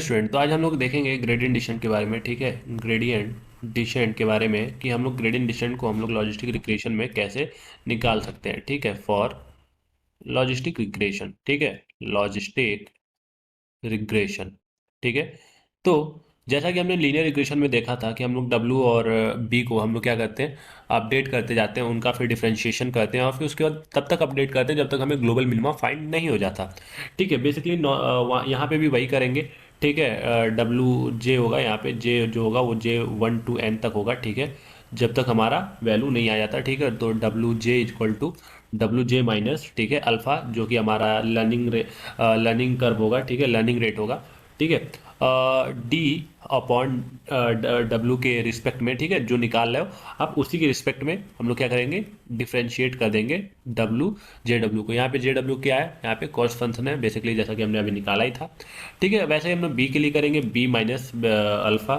Student, तो आज हम लोग देखेंगे ग्रेडियंट डिसेंट के बारे में। ठीक है, ग्रेडियंट डिसेंट के बारे में कि हम लोग ग्रेडियंट डिसेंट को हम लोग लॉजिस्टिक रिग्रेशन में कैसे निकाल सकते हैं। ठीक है, फॉर लॉजिस्टिक रिग्रेशन। ठीक है, लॉजिस्टिक रिग्रेशन। ठीक है, तो जैसा कि हमने लीनियर रिग्रेशन में देखा था कि हम लोग W और B को हम लोग क्या करते हैं, अपडेट करते जाते हैं, उनका फिर डिफरेंशिएशन करते हैं और फिर उसके बाद तब तक अपडेट करते हैं जब तक हमें ग्लोबल मिनिमा फाइंड नहीं हो जाता। ठीक है, बेसिकली यहाँ पे भी वही करेंगे। ठीक है, WJ होगा, यहाँ पे J जो होगा वो J1 to N तक होगा। ठीक है, जब तक हमारा वैल्यू नहीं आ जाता। ठीक है, तो WJ equal to WJ minus, ठीक है, अल्फ़ा जो कि हमारा लर्निंग कर्व होगा। ठीक है, लर्निंग रेट होगा। ठीक है, डी अपॉन W के रिस्पेक्ट में। ठीक है, जो निकाल रहे हो आप उसी के रिस्पेक्ट में हम लोग क्या करेंगे, डिफ्रेंशिएट कर देंगे JW को। यहाँ पे JW क्या है, यहाँ पे कॉस्ट फंक्शन है बेसिकली, जैसा कि हमने अभी निकाला ही था। ठीक है, वैसे ही हम लोग B के लिए करेंगे B माइनस अल्फ़ा।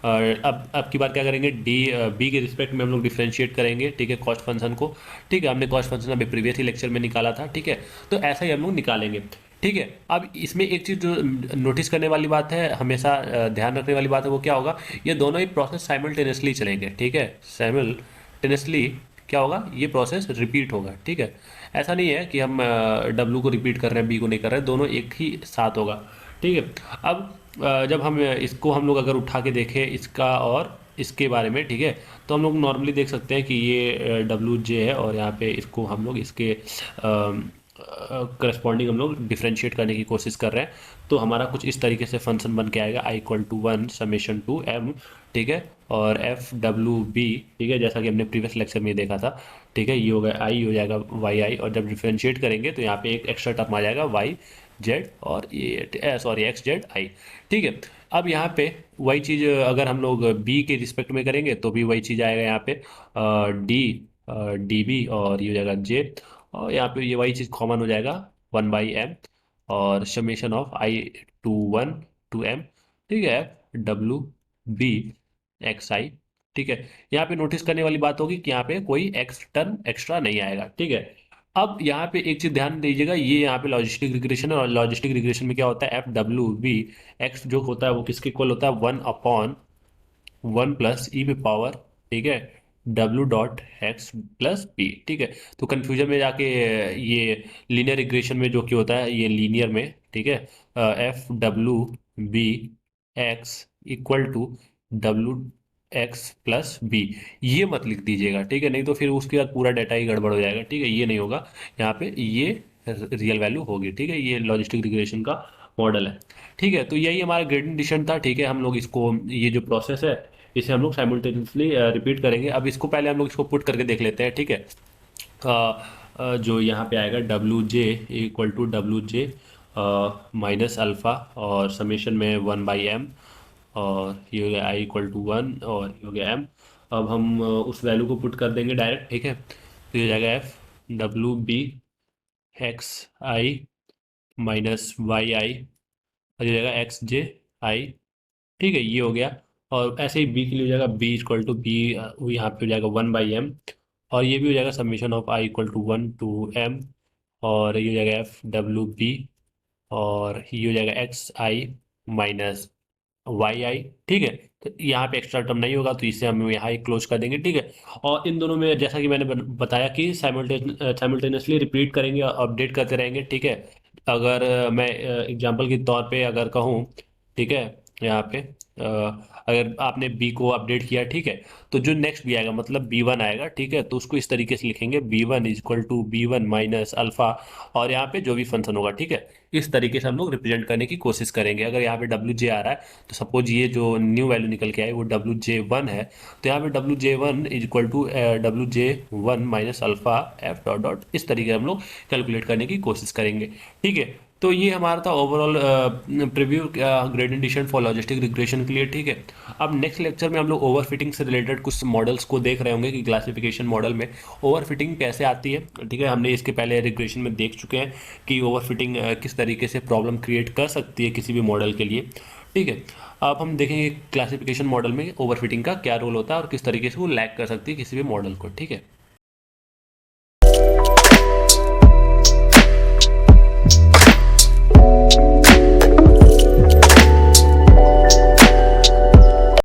और अब की बार क्या करेंगे, B के रिस्पेक्ट में हम लोग डिफ्रेंशिएट करेंगे। ठीक है, कॉस्ट फंक्शन को। ठीक है, हमने कॉस्ट फंक्शन अभी प्रीवियस ही लेक्चर में निकाला था। ठीक है, तो ऐसा ही हम लोग निकालेंगे। ठीक है, अब इसमें एक चीज़ जो नोटिस करने वाली बात है, हमेशा ध्यान रखने वाली बात है, वो क्या होगा, ये दोनों ही प्रोसेस साइमल्टेनियसली चलेंगे। ठीक है, साइमल्टेनियसली क्या होगा, ये प्रोसेस रिपीट होगा। ठीक है, ऐसा नहीं है कि हम W को रिपीट कर रहे हैं B को नहीं कर रहे हैं, दोनों एक ही साथ होगा। ठीक है, अब जब हम इसको हम लोग अगर उठा के देखें इसका और इसके बारे में, ठीक है, तो हम लोग नॉर्मली देख सकते हैं कि ये WJ है और यहाँ पे इसको हम लोग इसके करस्पॉन्डिंग हम लोग डिफ्रेंशिएट करने की कोशिश कर रहे हैं। तो हमारा कुछ इस तरीके से फंक्शन बन के आएगा, I equal to 1 summation to M। ठीक है, और FWB। ठीक है, जैसा कि हमने प्रीवियस लेक्चर में देखा था। ठीक है, ये होगा I हो जाएगा YI, और जब डिफ्रेंशिएट करेंगे तो यहाँ पे एक एक्स्ट्रा टर्म आ जाएगा YZ, और ये सॉरी XZI। ठीक है, अब यहाँ पे वही चीज़ अगर हम लोग B के रिस्पेक्ट में करेंगे तो भी वही चीज़ आएगा, यहाँ पे D DB, और ये हो जाएगा J, और यहाँ पे ये वही चीज़ कॉमन हो जाएगा 1/M, और summation of I to 1 to M। ठीक है, WB XI। ठीक है, यहाँ पे नोटिस करने वाली बात होगी कि यहाँ पे कोई एक्स टर्म एक्स्ट्रा नहीं आएगा। ठीक है, अब यहाँ पे एक चीज ध्यान दीजिएगा, ये यहाँ पे लॉजिस्टिक रिग्रेशन है, और लॉजिस्टिक रिग्रेशन में क्या होता है, FWB X जो होता है वो किसके इक्वल होता है, 1/1 प्लस ई पे पावर। ठीक है, W.X+B। ठीक है, तो कंफ्यूजन में जाके ये लीनियर रिग्रेशन में जो कि होता है ये लीनियर में। ठीक है, FWB X equal to W X+B, ये मत लिख दीजिएगा। ठीक है, नहीं तो फिर उसके बाद पूरा डाटा ही गड़बड़ हो जाएगा। ठीक है, ये नहीं होगा, यहाँ पे ये रियल वैल्यू होगी। ठीक है, ये लॉजिस्टिक रिग्रेशन का मॉडल है। ठीक है, तो यही हमारा ग्रेडियंट डिसेंट था। ठीक है, हम लोग इसको, ये जो प्रोसेस है इसे हम लोग साइमल्टेनियसली रिपीट करेंगे। अब इसको पहले हम लोग इसको पुट करके देख लेते हैं। ठीक है, जो यहाँ पे आएगा WJ equal to WJ minus alpha, और समेशन में 1/M, और ये हो गया I इक्वल टू 1, और ये हो गया M। अब हम उस वैल्यू को पुट कर देंगे डायरेक्ट। ठीक है, तो ये जाएगा FWB XI माइनस YI, और ये जाएगा XJI। ठीक है, ये हो गया। और ऐसे ही B के लिए हो जाएगा B इक्वल टू B, यहाँ पे हो जाएगा 1/M, और ये भी हो जाएगा summation of I equal to 1 to M, और ये हो जाएगा FWB, और ये हो जाएगा XI माइनस YI। ठीक है, तो यहाँ पे एक्स्ट्रा टर्म नहीं होगा तो इसे हम यहाँ ही क्लोज कर देंगे। ठीक है, और इन दोनों में जैसा कि मैंने बताया कि साइमल्टेनियसली रिपीट करेंगे और अपडेट करते रहेंगे। ठीक है, अगर मैं एग्जांपल के तौर पे अगर कहूँ, ठीक है, यहाँ पे अगर आपने B को अपडेट किया, ठीक है, तो जो नेक्स्ट भी आएगा मतलब B1 आएगा। ठीक है, तो उसको इस तरीके से लिखेंगे, B1 equal to B1 minus alpha, और यहाँ पे जो भी फंक्शन होगा। ठीक है, इस तरीके से हम लोग रिप्रेजेंट करने की कोशिश करेंगे। अगर यहाँ पे WJ आ रहा है तो सपोज ये जो न्यू वैल्यू निकल के आए वो WJ1 है, तो यहाँ पे WJ1 equal to WJ1 minus alpha F dot dot, इस तरीके से हम लोग कैलकुलेट करने की कोशिश करेंगे। ठीक है, तो ये हमारा था overall preview gradient descent for logistic regression के लिए। ठीक है, अब नेक्स्ट लेक्चर में हम लोग ओवरफिटिंग से रिलेटेड कुछ मॉडल्स को देख रहे होंगे कि क्लासिफिकेशन मॉडल में ओवरफिटिंग कैसे आती है। ठीक है, हमने इसके पहले रिग्रेशन में देख चुके हैं कि ओवरफिटिंग किस तरीके से प्रॉब्लम क्रिएट कर सकती है किसी भी मॉडल के लिए। ठीक है, अब हम देखेंगे क्लासिफिकेशन मॉडल में ओवरफिटिंग का क्या रोल होता है और किस तरीके से वो लैग कर सकती है किसी भी मॉडल को। ठीक है।